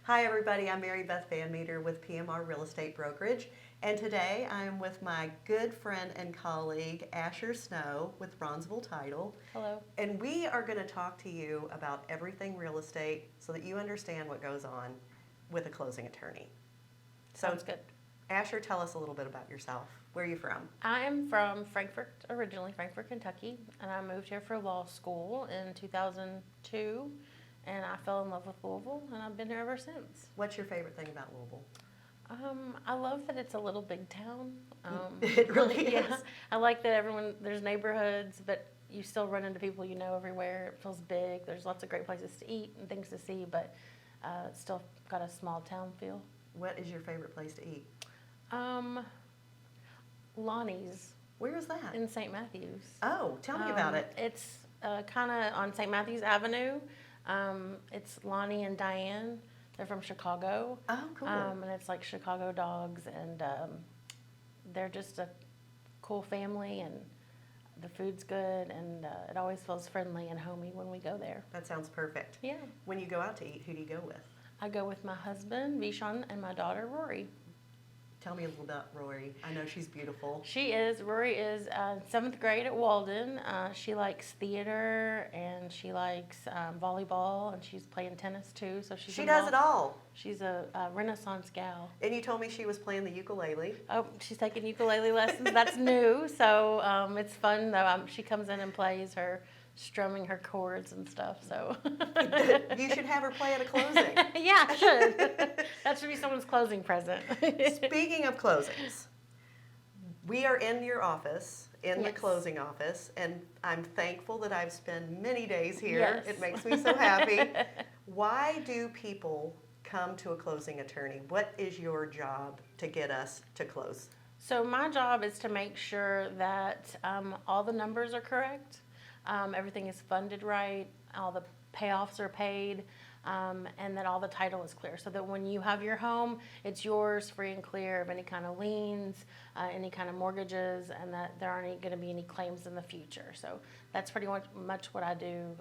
Hi everybody, I'm Beth VanMeter with PMR Real Estate Brokerage, and today I am with my good friend and colleague Asher Snow with Rounsavall Title. Hello. And we are going to talk to you about everything real estate so that you understand what goes on with a closing attorney. Sounds good. Asher, tell us a little bit about yourself. Where are you from? I am from Frankfort, originally Frankfort, Kentucky, and I moved here for law school in 2002, and I fell in love with Louisville, and I've been here ever since. What's your favorite thing about Louisville? I love that it's a little big town. It really is. Yeah, I like that there's neighborhoods, but you still run into people you know everywhere. It feels big. There's lots of great places to eat and things to see, but it's still got a small town feel. What is your favorite place to eat? Lonnie's Where is that? in St. Matthews. Oh, tell me about it. It's kind of on St. Matthews Avenue. It's Lonnie and Diane. They're from Chicago. Oh, cool. And it's like Chicago dogs, and they're just a cool family, and the food's good, and it always feels friendly and homey when we go there. That sounds perfect. Yeah. When you go out to eat, who do you go with? I go with my husband, Vishon, and my daughter, Rory. Tell me a little about Rory. I know she's beautiful. Rory is 7th grade at Walden. She likes theater, and she likes volleyball, and she's playing tennis too. So She does it all. She's a Renaissance gal. And you told me she was playing the ukulele. Oh, she's taking ukulele lessons. That's new, so it's fun though. She comes in and plays her, strumming her chords and stuff. So You should have her play at a closing. yeah, I should. That should be someone's closing present. Speaking of closings, we are in your office, in the Yes. closing office, and I'm thankful that I've spent many days here. Yes. It makes me so happy. Why do people come to a closing attorney? What is your job to get us to close? So my job is to make sure that all the numbers are correct, everything is funded right, all the payoffs are paid, and that all the title is clear. So that when you have your home, it's yours free and clear of any kind of liens, any kind of mortgages, and that there aren't going to be any claims in the future. So that's pretty much what I do.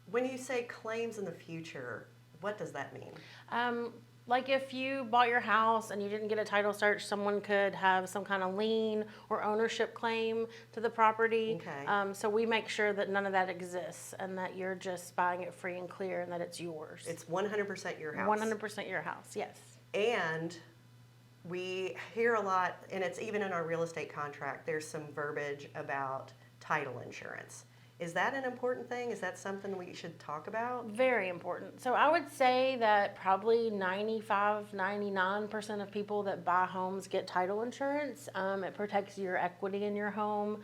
When you say claims in the future, what does that mean? Like if you bought your house and you didn't get a title search, someone could have some kind of lien or ownership claim to the property. Okay. So we make sure that none of that exists and that you're just buying it free and clear and that it's yours. It's 100% your house. 100% your house, yes. And we hear a lot, and it's even in our real estate contract, there's some verbiage about title insurance. Is that an important thing? Is that something we should talk about? Very important. So I would say that probably 99% of people that buy homes get title insurance. It protects your equity in your home.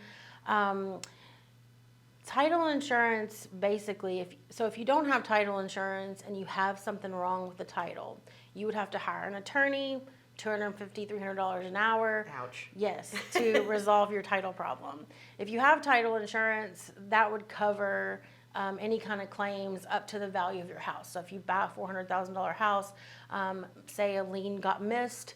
Title insurance, basically, if you don't have title insurance and you have something wrong with the title, you would have to hire an attorney, $250, $300 an hour. Ouch. Yes, to resolve your title problem. If you have title insurance, that would cover any kind of claims up to the value of your house. So if you buy a $400,000 house, say a lien got missed,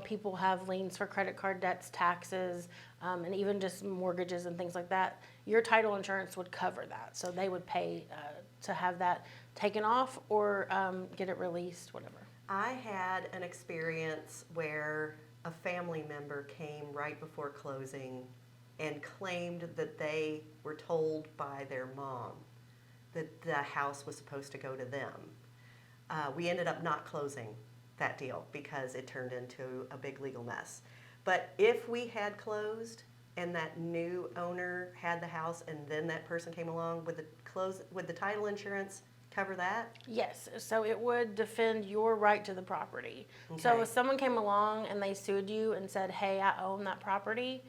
people have liens for credit card debts, taxes, and even just mortgages and things like that. Your title insurance would cover that. So they would pay to have that taken off or get it released, whatever. I had an experience where a family member came right before closing and claimed that they were told by their mom that the house was supposed to go to them. We ended up not closing that deal because it turned into a big legal mess. But if we had closed and that new owner had the house and then that person came along, would the title insurance cover that? Yes, so it would defend your right to the property. Okay. So if someone came along and they sued you and said, hey, I own that property,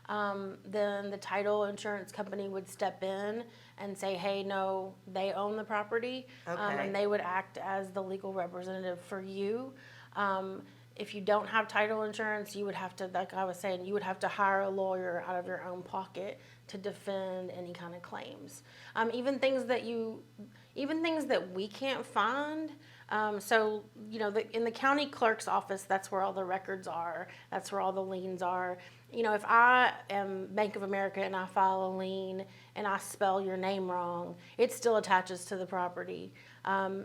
then the title insurance company would step in and say, hey, no, they own the property, Okay. and they would act as the legal representative for you. If you don't have title insurance, you would have to, like I was saying, you would have to hire a lawyer out of your own pocket to defend any kind of claims. Even things that we can't find. In the county clerk's office, that's where all the records are. That's where all the liens are. If I am Bank of America and I file a lien and I spell your name wrong, it still attaches to the property.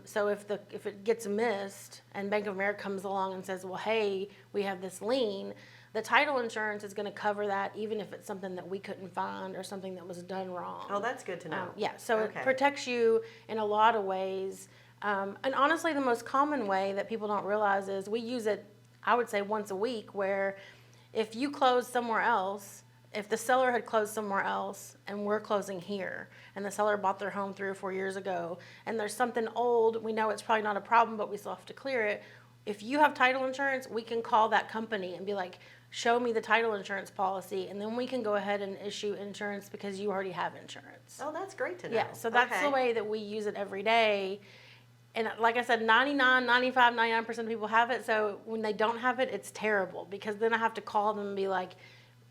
So if it gets missed and Bank of America comes along and says, well, hey, we have this lien, the title insurance is going to cover that, even if it's something that we couldn't find or something that was done wrong. Oh, that's good to know. Yeah, so Okay. it protects you in a lot of ways. And honestly, the most common way that people don't realize is we use it, I would say, once a week, where if you close somewhere else, if the seller had closed somewhere else and we're closing here, and the seller bought their home 3 or 4 years ago, and there's something old, we know it's probably not a problem, but we still have to clear it. If you have title insurance, we can call that company and be like, show me the title insurance policy, and then we can go ahead and issue insurance because you already have insurance. Oh, that's great to know. Yeah, so that's Okay. the way that we use it every day. And like I said, 99, 95, 99% of people have it. So when they don't have it, it's terrible, because then I have to call them and be like,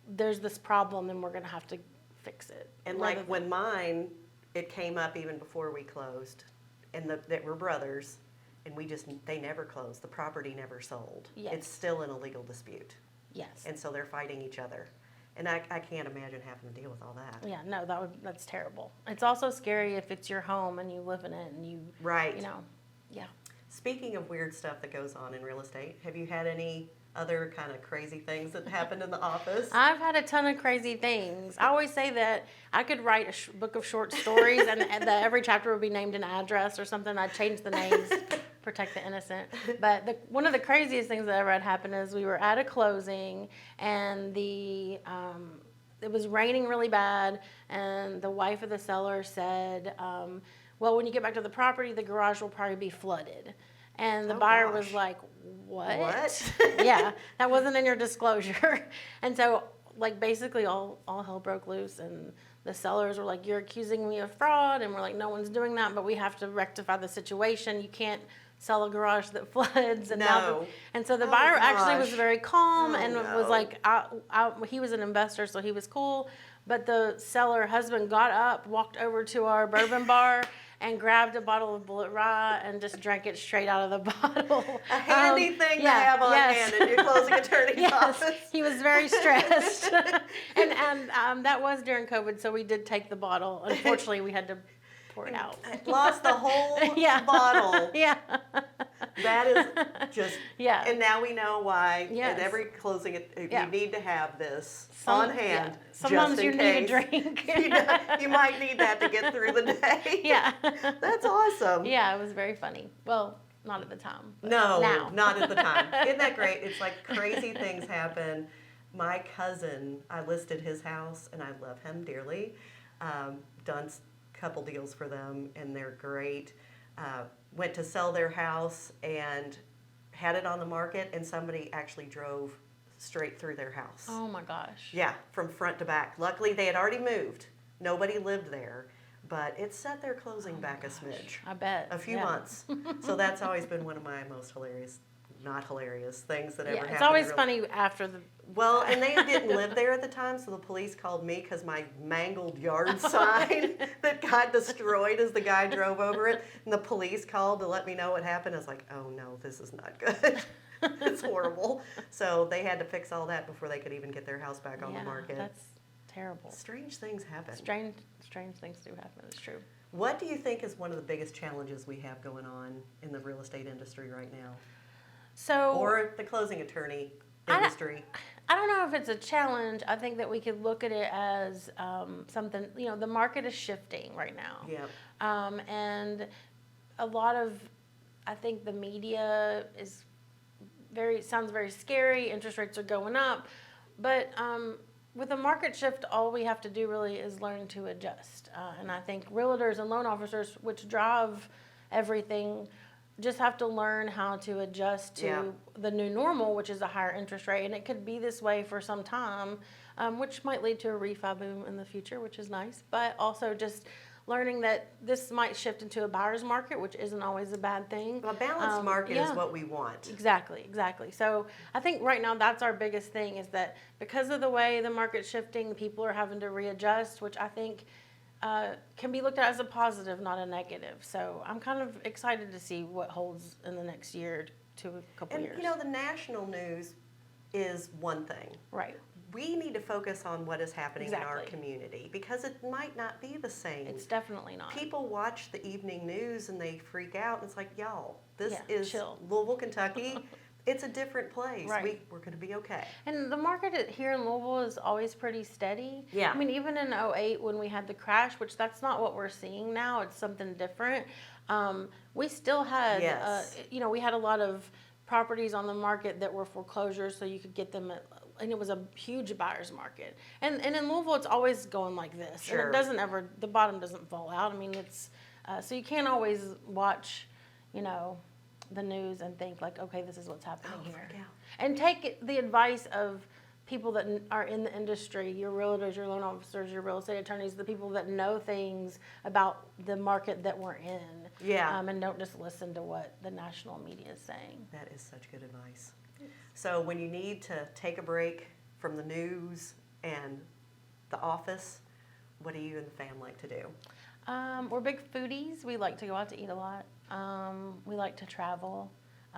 there's this problem and we're going to have to fix it. And like when mine, it came up even before we closed, and that we're brothers, and they never closed. The property never sold. Yes. It's still in a legal dispute. Yes. And so they're fighting each other. And I can't imagine having to deal with all that. Yeah, no, that's terrible. It's also scary if it's your home and you live in it and you, Right. you know, yeah. Speaking of weird stuff that goes on in real estate, have you had any other kind of crazy things that happened in the office? I've had a ton of crazy things. I always say that I could write a book of short stories and that every chapter would be named an address or something. I'd change the names, protect the innocent. But one of the craziest things that ever had happened is we were at a closing, and it was raining really bad, and the wife of the seller said, well, when you get back to the property, the garage will probably be flooded. And the buyer was like, what? Yeah, that wasn't in your disclosure. And so, like, basically all hell broke loose, and the sellers were like, you're accusing me of fraud, and we're like, no one's doing that, but we have to rectify the situation. You can't sell a garage that floods. And and so the buyer actually was very calm and was like, he was an investor, so he was cool. But the seller husband got up, walked over to our bourbon bar, and grabbed a bottle of Bullet Rye and just drank it straight out of the bottle. A handy thing to have on hand in your closing attorney's office. He was very stressed. and that was during COVID, so we did take the bottle. Unfortunately, we had to pour it out. Lost the whole bottle. Yeah. That is just, yeah. And now we know why Yes. at every closing, you need to have this on hand. Yeah. Sometimes you need a drink. you might need that to get through the day. Yeah. That's awesome. Yeah, it was very funny. Well, not at the time. But No, now. not at the time. Isn't that great? It's like crazy things happen. My cousin, I listed his house, and I love him dearly. Done a couple deals for them, and they're great. Went to sell their house and had it on the market, and somebody actually drove straight through their house. Oh my gosh. Yeah, from front to back. Luckily, they had already moved. Nobody lived there, but it set their closing back a smidge. I bet. A few months. So that's always been one of my most not hilarious things that ever happened. It's always funny after the. Well, and they didn't live there at the time, so the police called me because my mangled yard sign that got destroyed as the guy drove over it, and the police called to let me know what happened. I was like, oh no, this is not good. It's horrible. So they had to fix all that before they could even get their house back on the market. That's terrible. Strange things happen. Strange things do happen. It's true. What do you think is one of the biggest challenges we have going on in the real estate industry right now? Or the closing attorney industry? I don't know if it's a challenge. I think that we could look at it as something, the market is shifting right now. Yeah. And a lot of, I think the media sounds very scary. Interest rates are going up. But with a market shift, all we have to do really is learn to adjust. And I think realtors and loan officers, which drive everything, just have to learn how to adjust to the new normal, which is a higher interest rate. And it could be this way for some time, which might lead to a refi boom in the future, which is nice. But also just learning that this might shift into a buyer's market, which isn't always a bad thing. A balanced market is what we want. Exactly. So I think right now that's our biggest thing, is that because of the way the market's shifting, people are having to readjust, which I think can be looked at as a positive, not a negative. So I'm kind of excited to see what holds in the next year to a couple years. And the national news is one thing. Right. we need to focus on what is happening in our Exactly. community because it might not be the same. It's definitely not. People watch the evening news and they freak out. And it's like, y'all, this Yeah, is chill. Louisville, Kentucky. It's a different place. Right. We're going to be okay. And the market here in Louisville is always pretty steady. Yeah. I mean, even in '08 when we had the crash, which that's not what we're seeing now, it's something different. We still had, Yes. we had a lot of properties on the market that were foreclosures, so you could get them and it was a huge buyer's market. And in Louisville, it's always going like this. Sure. And it doesn't ever, the bottom doesn't fall out. I mean, it's, so you can't always watch, the news and think like, okay, this is what's happening here. Freak out. And take the advice of people that are in the industry, your realtors, your loan officers, your real estate attorneys, the people that know things about the market that we're in. Yeah. And don't just listen to what the national media is saying. That is such good advice. So when you need to take a break from the news and the office, what do you and the family like to do? We're big foodies. We like to go out to eat a lot. We like to travel,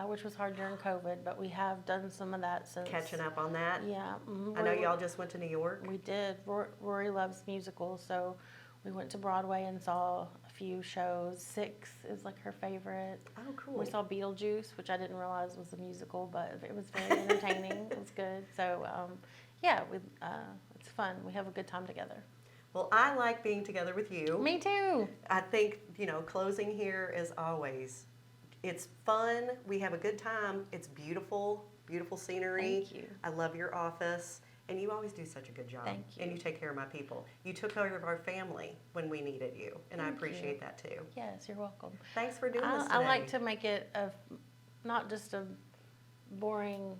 which was hard during COVID, but we have done some of that since. Catching up on that? Yeah. I know y'all just went to New York. We did. Rory loves musicals, so we went to Broadway and saw a few shows. Six is like her favorite. Oh, cool. We saw Beetlejuice, which I didn't realize was a musical, but it was very entertaining. It was good. So, it's fun. We have a good time together. Well, I like being together with you. Me too. I think, closing here is always, it's fun. We have a good time. It's beautiful, beautiful scenery. Thank you. I love your office. And you always do such a good job. Thank you. And you take care of my people. You took care of our family when we needed you. And I Thank appreciate you. that too. Yes, you're welcome. Thanks for doing this today. I like to make it not just a boring,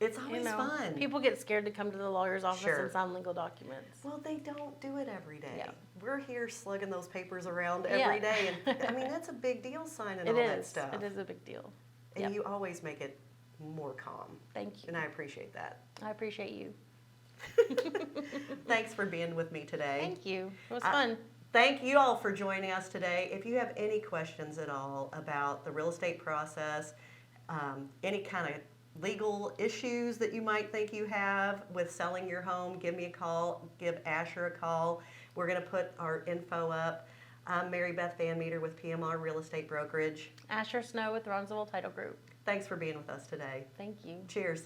It's always fun. People get scared to come to the lawyer's office Sure. and sign legal documents. Well, they don't do it every day. Yeah. We're here slugging those papers around every day. And I mean, that's a big deal signing all that stuff. It is a big deal. And Yep. you always make it more calm. Thank you. And I appreciate that. I appreciate you. Thanks for being with me today. Thank you. It was fun. Thank you all for joining us today. If you have any questions at all about the real estate process, any kind of legal issues that you might think you have with selling your home, give me a call, give Asher a call. We're going to put our info up. I'm Mary Beth VanMeter with PMR Real Estate Brokerage. Asher Snow with Rounsavall Title Group. Thanks for being with us today. Thank you. Cheers.